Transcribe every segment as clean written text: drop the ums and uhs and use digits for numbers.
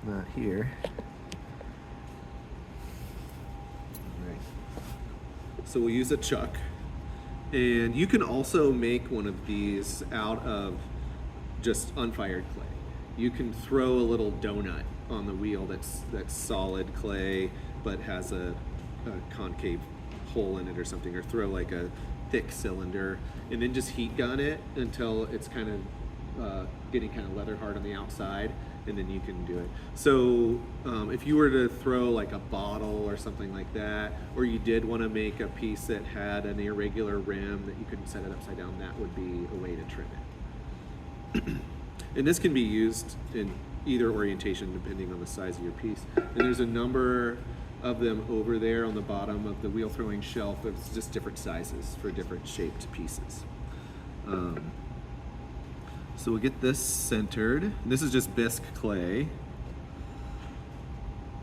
not here. All right. So we'll use a chuck. And you can also make one of these out of just unfired clay. You can throw a little donut on the wheel that's solid clay but has a concave hole in it or something, or throw like a thick cylinder and then just heat gun it until it's kind of getting kind of leather hard on the outside, and then you can do it. So if you were to throw like a bottle or something like that, or you did want to make a piece that had an irregular rim that you couldn't set it upside down, that would be a way to trim it. And this can be used in either orientation depending on the size of your piece. And there's a number of them over there on the bottom of the wheel throwing shelf. It's just different sizes for different shaped pieces. So we'll get this centered. And this is just bisque clay.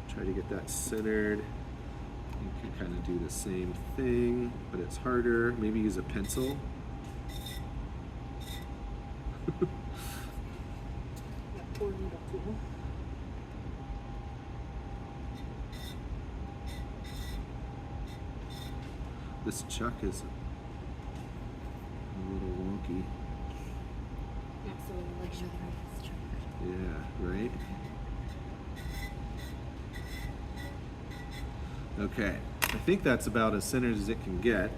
Try to get that centered. You can kind of do the same thing, but it's harder. Maybe use a pencil. This chuck is a little wonky. Absolutely like this chuck. Yeah, right? Okay, I think that's about as centered as it can get.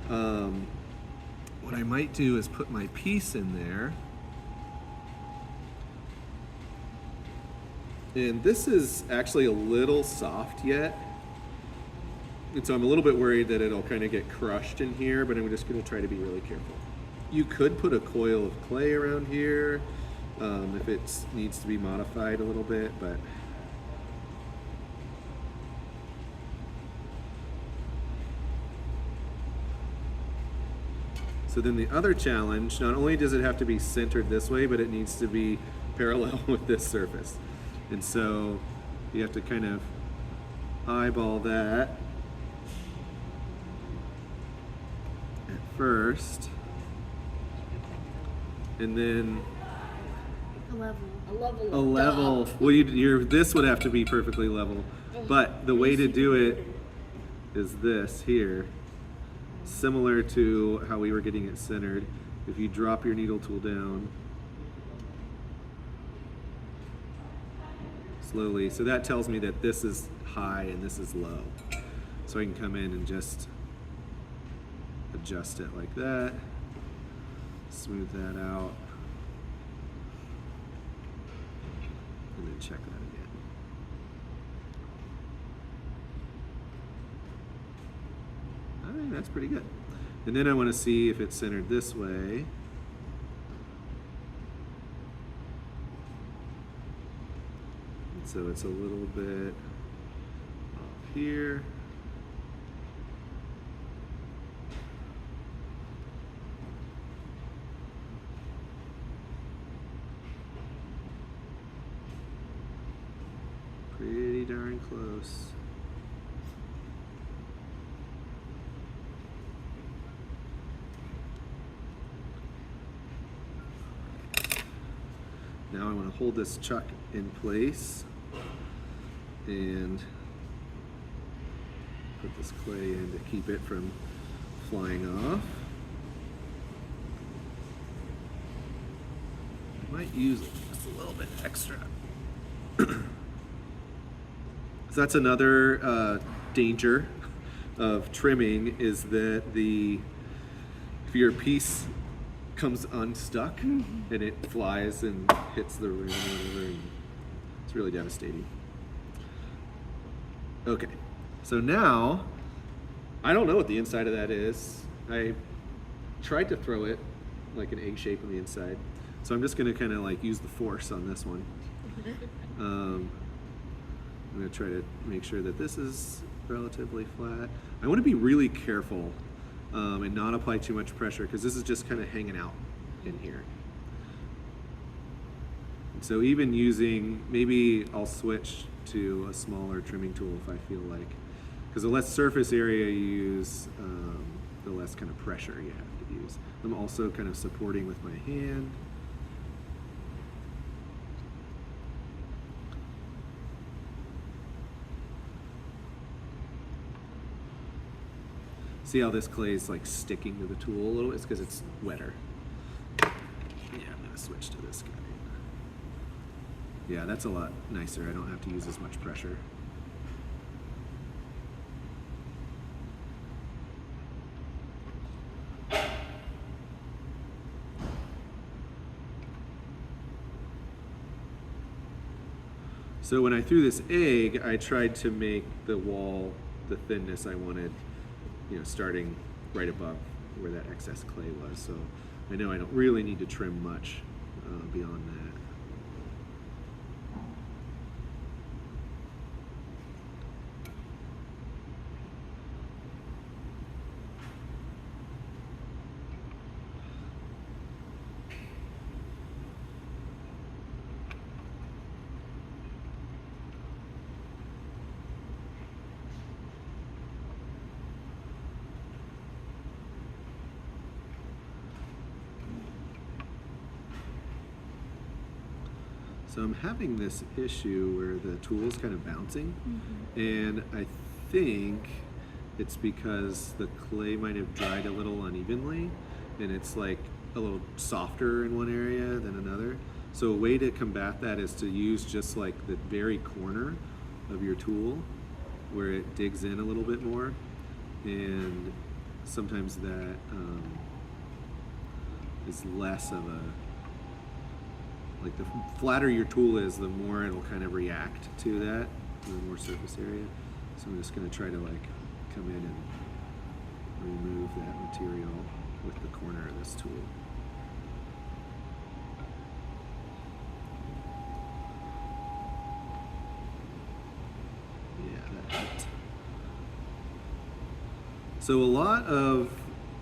What I might do is put my piece in there. And this is actually a little soft yet. And so I'm a little bit worried that it'll kind of get crushed in here, but I'm just going to try to be really careful. You could put a coil of clay around here if it needs to be modified a little bit, but so then the other challenge, not only does it have to be centered this way, but it needs to be parallel with this surface. And so you have to kind of eyeball that at first, and then a level. Well, this would have to be perfectly level, but the way to do it is this here, similar to how we were getting it centered. If you drop your needle tool down slowly, so that tells me that this is high and this is low. So I can come in and just adjust it like that, smooth that out, and then check that again. I think that's pretty good. And then I want to see if it's centered this way. And so it's a little bit off here. Pretty darn close. Now I want to hold this chuck in place and put this clay in to keep it from flying off. I might use just a little bit extra. So that's another danger of trimming, is that if your piece comes unstuck and it flies and hits the rim or whatever, and it's really devastating. Okay, so now I don't know what the inside of that is. I tried to throw it like an egg shape on the inside, so I'm just going to kind of like use the force on this one. I'm going to try to make sure that this is relatively flat. I want to be really careful and not apply too much pressure, because this is just kind of hanging out in here. And so even using, maybe I'll switch to a smaller trimming tool if I feel like, because the less surface area you use, the less kind of pressure you have to use. I'm also kind of supporting with my hand. See how this clay is like sticking to the tool a little? It's because it's wetter. Yeah, I'm gonna switch to this guy. Yeah, that's a lot nicer. I don't have to use as much pressure. So when I threw this egg, I tried to make the wall the thinness I wanted, you know, starting right above where that excess clay was. So I know I don't really need to trim much beyond that. So I'm having this issue where the tool is kind of bouncing, and I think it's because the clay might have dried a little unevenly, and it's like a little softer in one area than another. So a way to combat that is to use just like the very corner of your tool where it digs in a little bit more, and sometimes that is less of a, like the flatter your tool is, the more it'll kind of react to that, the more surface area. So I'm just going to try to like come in and remove that material with the corner of this tool. Yeah, that helped. So a lot of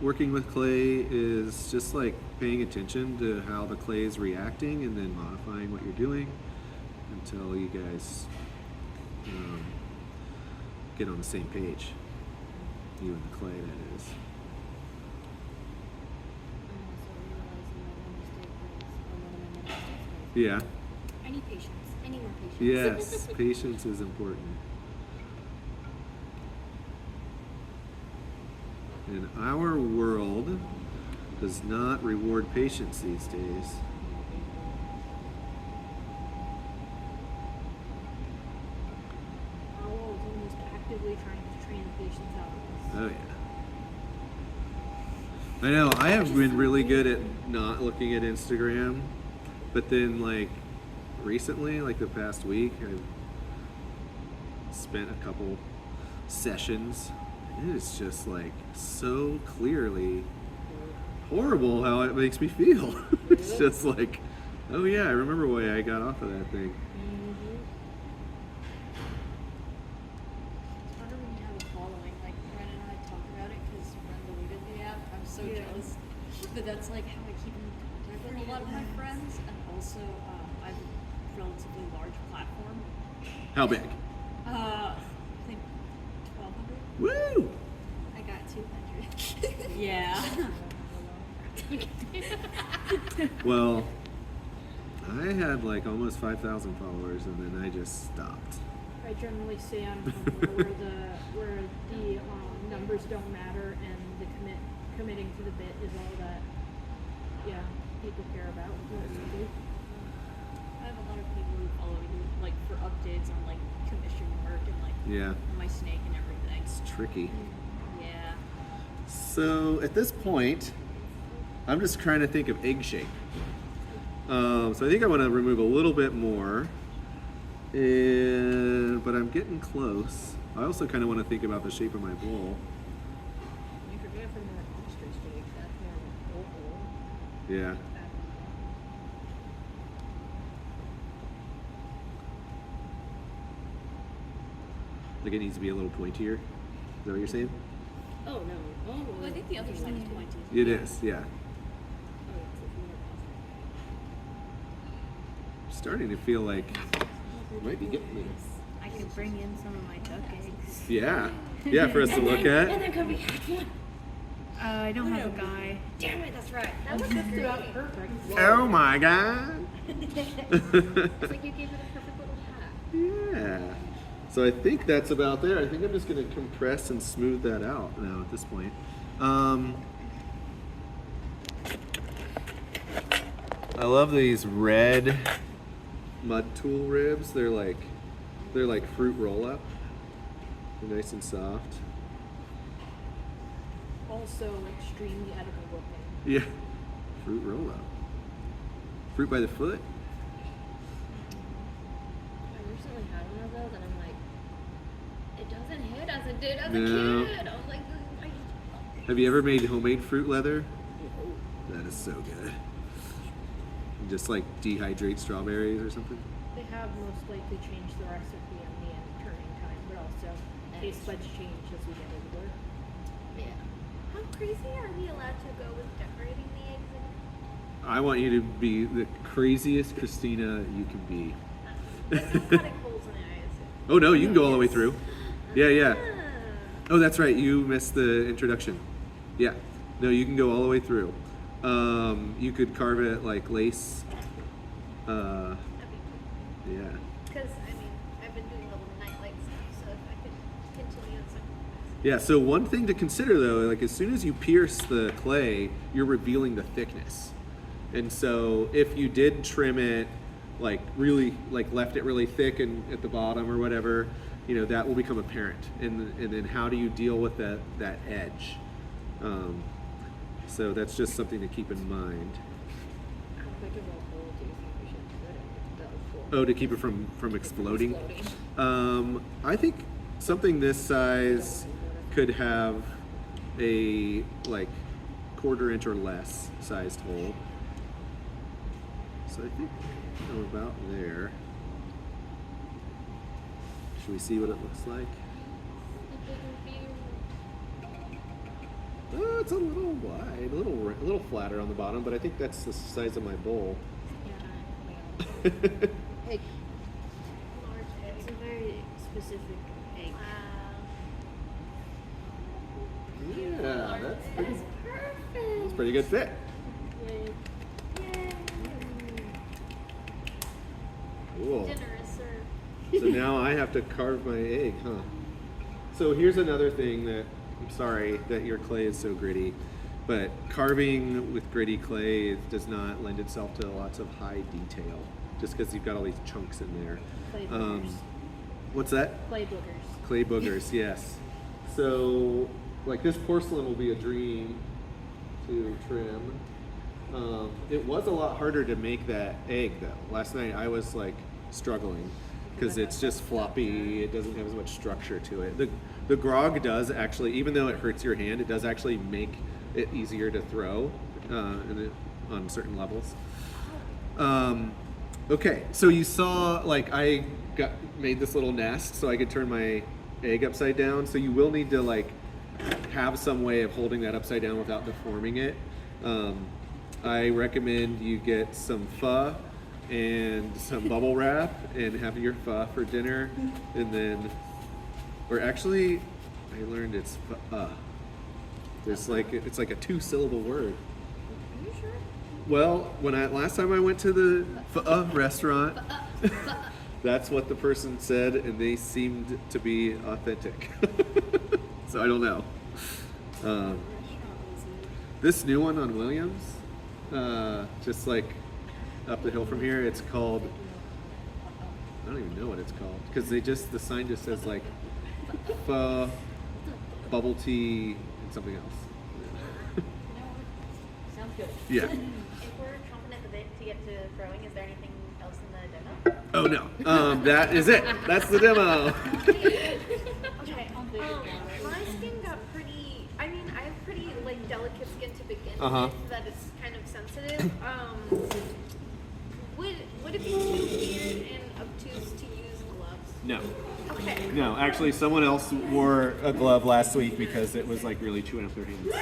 working with clay is just like paying attention to how the clay is reacting and then modifying what you're doing until you guys get on the same page. You and the clay, that is. Yeah. I need patience. I need more patience. Yes, patience is important. And our world does not reward patience these days. Our world is almost actively trying to train patience out of us. Oh yeah. I know, I have been really good at not looking at Instagram, but then like recently, like the past week, I've spent a couple sessions. It is just like so clearly horrible how it makes me feel. It's just like, oh yeah, I remember why I got off of that thing. It's harder when you have a following. Like Ren and I talk about it because Ren deleted the app. I'm so jealous. But that's like how I keep in contact with a lot of my friends. And also, I have a relatively large platform. How big? I think 1,200. Woo! I got 200. Yeah. Well, I had like almost 5,000 followers, and then I just stopped. I generally stay on Tumblr where the numbers don't matter and the committing to the bit is all that people care about. I have a lot of people who follow you like for updates on like commission work and like my snake and everything. It's tricky. Yeah. So at this point, I'm just trying to think of egg shape. So I think I want to remove a little bit more, but I'm getting close. I also kind of want to think about the shape of my bowl. You could go for more ostrich steak. That's more oval. Yeah. Like it needs to be a little pointier. Is that what you're saying? Oh no. Oh, well, I think the other side is pointy. It is, yeah. Starting to feel like it might be getting me. I could bring in some of my duck eggs. Yeah. Yeah, for us to look at. And then come we had one. I don't have a guy. Damn it, that's right. That was just about perfect. Oh my god. It's like you gave it a perfect little hat. Yeah. So I think that's about there. I think I'm just going to compress and smooth that out now at this point. I love these red mud tool ribs. They're like fruit roll up. They're nice and soft. Also extremely edible looking. Yeah, fruit roll up. Fruit by the foot. I recently had one of those, and I'm like, it doesn't hit as it did as No. a kid. I was like, Have you ever made homemade fruit leather? That is so good. You just like dehydrate strawberries or something. They have most likely changed the recipe and the turning time, but also taste buds change as we get older. yeah. How crazy are we allowed to go with decorating the eggs? I want you to be the craziest Christina you can be. There's no cutting holes in it, I assume. Oh no, you can go all the way through. Yeah, yeah. Ah. Oh, that's right. You missed the introduction. Yeah. No, you can go all the way through. You could carve it like lace. That'd be Yeah. Because, I mean, I've been doing little nightlight stuff, so if I could continue in some capacity. Yeah. So one thing to consider though, like as soon as you pierce the clay, you're revealing the thickness. And so if you did trim it, like really, like left it really thick and at the bottom or whatever, you know, that will become apparent. And then how do you deal with that edge? So that's just something to keep in mind. How big of a hole do you think we should put in the dough for? Oh, to keep it from exploding. Exploding. I think something this size could have a like 1/4 inch or less sized hole. So I think I'm about there. Should we see what it looks like? Oh, it's a little wide, a little flatter on the bottom, but I think that's the size of my bowl. Egg. Large egg. It's a very specific egg. Wow. Yeah, that's pretty, Perfect. that's pretty good fit. Yay. Cool. Dinner is served. So now I have to carve my egg, huh? So here's another thing that, I'm sorry that your clay is so gritty, but carving with gritty clay does not lend itself to lots of high detail, just because you've got all these chunks in there. Clay boogers. What's that? Clay boogers. Clay boogers, yes. So, like this porcelain will be a dream to trim. It was a lot harder to make that egg though. Last night I was like struggling because it's just floppy. It doesn't have as much structure to it. The grog does actually, even though it hurts your hand, it does actually make it easier to throw on certain levels. Okay, so you saw like I made this little nest so I could turn my egg upside down. So you will need to like have some way of holding that upside down without deforming it. I recommend you get some pho and some bubble wrap and have your pho for dinner, and then, or actually, I learned it's pho. It's like a 2-syllable word. Are you sure? Well, last time I went to the pho restaurant, that's what the person said, and they seemed to be authentic. So I don't know. This new one on Williams, just like up the hill from here, it's called, I don't even know what it's called, because the sign just says like pho, bubble tea, and something else. Sounds good. Yeah. If we're chomping at the bit to get to throwing, is there anything else in the demo? Oh no, that is it. That's the demo. Okay. My skin got pretty. I mean, I have pretty like delicate skin to begin Uh-huh. with. That it's kind of sensitive. Would it be too weird and obtuse to use gloves? No. Okay. No, actually, someone else wore a glove last week because it was like really chewing up their hands.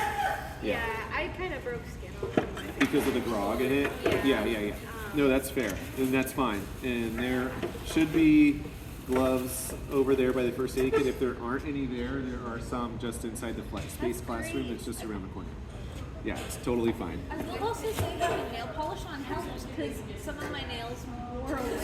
Yeah, I kind of broke skin on my face. Because of the grog in it? Yeah. No, that's fair. And that's fine. And there should be gloves over there by the first aid kit. If there aren't any there are some just inside the flex space That's classroom great. that's just around the corner. Yeah, it's totally fine. I will also say that nail polish on helps because some of my nails wore away.